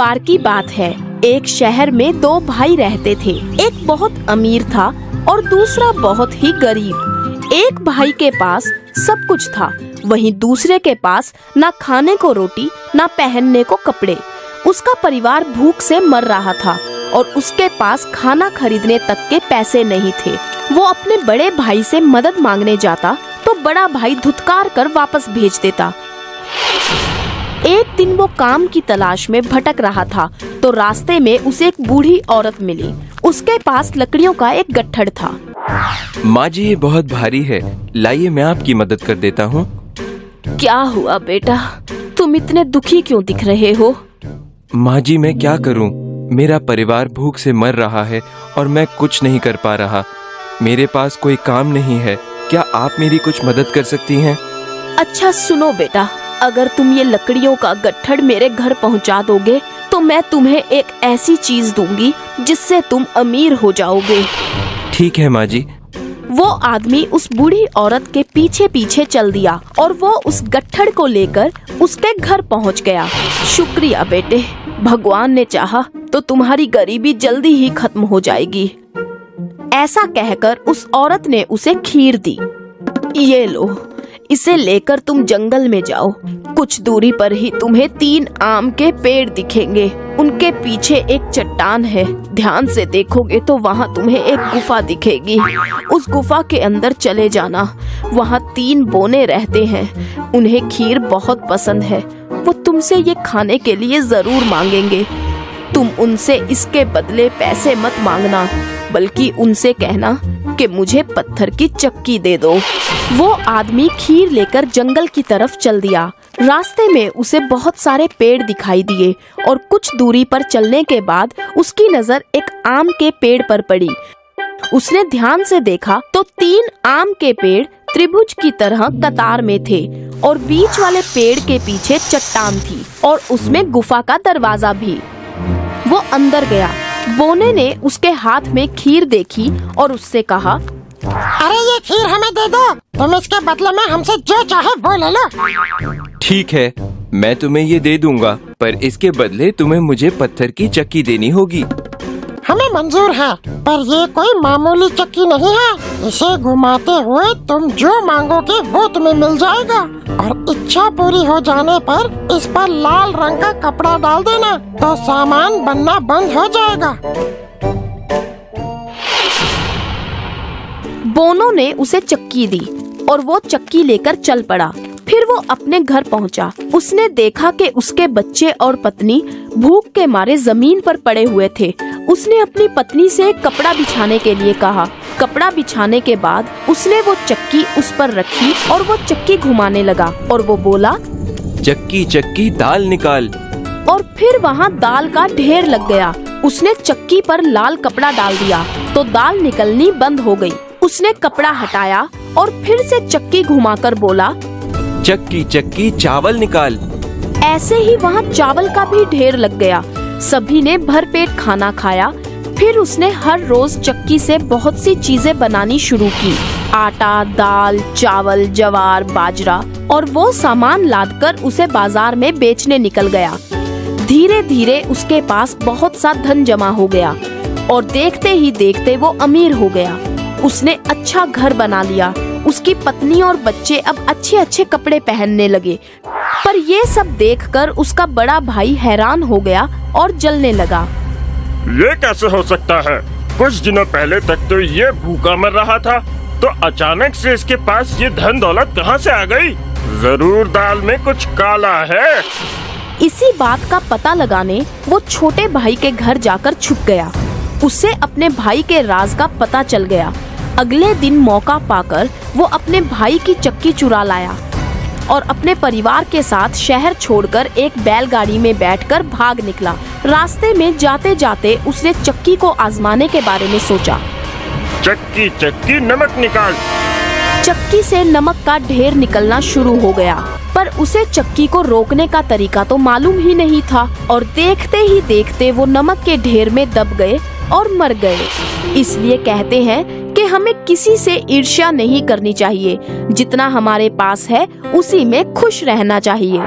बार की बात है। एक शहर में दो भाई रहते थे। एक बहुत अमीर था और दूसरा बहुत ही गरीब। एक भाई के पास सब कुछ था, वहीं दूसरे के पास ना खाने को रोटी, ना पहनने को कपड़े। उसका परिवार भूख से मर रहा था और उसके पास खाना खरीदने तक के पैसे नहीं थे। वो अपने बड़े भाई से मदद मांगने जाता तो बड़ा भाई धुतकार कर वापस भेज देता। एक दिन वो काम की तलाश में भटक रहा था तो रास्ते में उसे एक बूढ़ी औरत मिली। उसके पास लकड़ियों का एक गट्ठर था। माँ जी, ये बहुत भारी है, लाइए मैं आपकी मदद कर देता हूँ। क्या हुआ बेटा, तुम इतने दुखी क्यों दिख रहे हो? माँ जी, मैं क्या करूँ, मेरा परिवार भूख से मर रहा है और मैं कुछ नहीं कर पा रहा। मेरे पास कोई काम नहीं है, क्या आप मेरी कुछ मदद कर सकती हैं? अच्छा सुनो बेटा, अगर तुम ये लकड़ियों का गट्ठर मेरे घर पहुंचा दोगे तो मैं तुम्हें एक ऐसी चीज दूंगी जिससे तुम अमीर हो जाओगे। ठीक है माँ जी। वो आदमी उस बूढ़ी औरत के पीछे पीछे चल दिया और वो उस गट्ठर को लेकर उसके घर पहुंच गया। शुक्रिया बेटे, भगवान ने चाहा तो तुम्हारी गरीबी जल्दी ही खत्म हो जाएगी। ऐसा कहकर उस औरत ने उसे खीर दी। ये लो, इसे लेकर तुम जंगल में जाओ। कुछ दूरी पर ही तुम्हें 3 आम के पेड़ दिखेंगे। उनके पीछे एक चट्टान है। ध्यान से देखोगे तो वहाँ तुम्हें एक गुफा दिखेगी। उस गुफा के अंदर चले जाना। वहाँ 3 बोने रहते हैं। उन्हें खीर बहुत पसंद है। वो तुमसे ये खाने के लिए जरूर मांगेंगे। तुम उनसे इसके बदले पैसे मत मांगना, बल्कि उनसे कहना कि मुझे पत्थर की चक्की दे दो। वो आदमी खीर लेकर जंगल की तरफ चल दिया। रास्ते में उसे बहुत सारे पेड़ दिखाई दिए और कुछ दूरी पर चलने के बाद उसकी नजर एक आम के पेड़ पर पड़ी। उसने ध्यान से देखा तो 3 आम के पेड़ त्रिभुज की तरह कतार में थे और बीच वाले पेड़ के पीछे चट्टान थी और उसमें गुफा का दरवाजा भी। वो अंदर गया। बोने ने उसके हाथ में खीर देखी और उससे कहा, अरे ये खीर हमें दे दो, तुम इसके बदले में हमसे जो चाहे वो ले लो। ठीक है, मैं तुम्हें ये दे दूंगा, पर इसके बदले तुम्हें मुझे पत्थर की चक्की देनी होगी। हमें मंजूर है, पर ये कोई मामूली चक्की नहीं है। इसे घुमाते हुए तुम जो मांगोगे वो तुम्हें मिल जाएगा और इच्छा पूरी हो जाने पर इस पर लाल रंग का कपड़ा डाल देना तो सामान बनना बंद हो जाएगा। बोनो ने उसे चक्की दी और वो चक्की लेकर चल पड़ा। फिर वो अपने घर पहुंचा। उसने देखा कि उसके बच्चे और पत्नी भूख के मारे जमीन पर पड़े हुए थे। उसने अपनी पत्नी से कपड़ा बिछाने के लिए कहा। कपड़ा बिछाने के बाद उसने वो चक्की उस पर रखी और वो चक्की घुमाने लगा और वो बोला, चक्की चक्की दाल निकाल। और फिर वहाँ दाल का ढेर लग गया। उसने चक्की पर लाल कपड़ा डाल दिया तो दाल निकलनी बंद हो गई। उसने कपड़ा हटाया और फिर से चक्की घुमाकर बोला, चक्की चक्की चावल निकाल। ऐसे ही वहाँ चावल का भी ढेर लग गया। सभी ने भरपेट खाना खाया। फिर उसने हर रोज चक्की से बहुत सी चीजें बनानी शुरू की। आटा, दाल, चावल, ज्वार, बाजरा और वो सामान लादकर उसे बाजार में बेचने निकल गया। धीरे धीरे उसके पास बहुत सा धन जमा हो गया और देखते ही देखते वो अमीर हो गया। उसने अच्छा घर बना लिया। उसकी पत्नी और बच्चे अब अच्छे अच्छे कपड़े पहनने लगे। पर ये सब देखकर उसका बड़ा भाई हैरान हो गया और जलने लगा। ये कैसे हो सकता है? कुछ दिनों पहले तक तो ये भूखा मर रहा था, तो अचानक से इसके पास ये धन दौलत कहाँ से आ गई? जरूर दाल में कुछ काला है। इसी बात का पता लगाने वो छोटे भाई के घर जाकर छुप गया। उससे अपने भाई के राज का पता चल गया। अगले दिन मौका पाकर वो अपने भाई की चक्की चुरा लाया और अपने परिवार के साथ शहर छोड़कर एक बैलगाड़ी में बैठकर भाग निकला। रास्ते में जाते जाते उसने चक्की को आजमाने के बारे में सोचा। चक्की चक्की नमक निकाल। चक्की से नमक का ढेर निकलना शुरू हो गया, पर उसे चक्की को रोकने का तरीका तो मालूम ही नहीं था और देखते ही देखते वो नमक के ढेर में दब गए और मर गए। इसलिए कहते हैं कि हमें किसी से ईर्ष्या नहीं करनी चाहिए। जितना हमारे पास है उसी में खुश रहना चाहिए।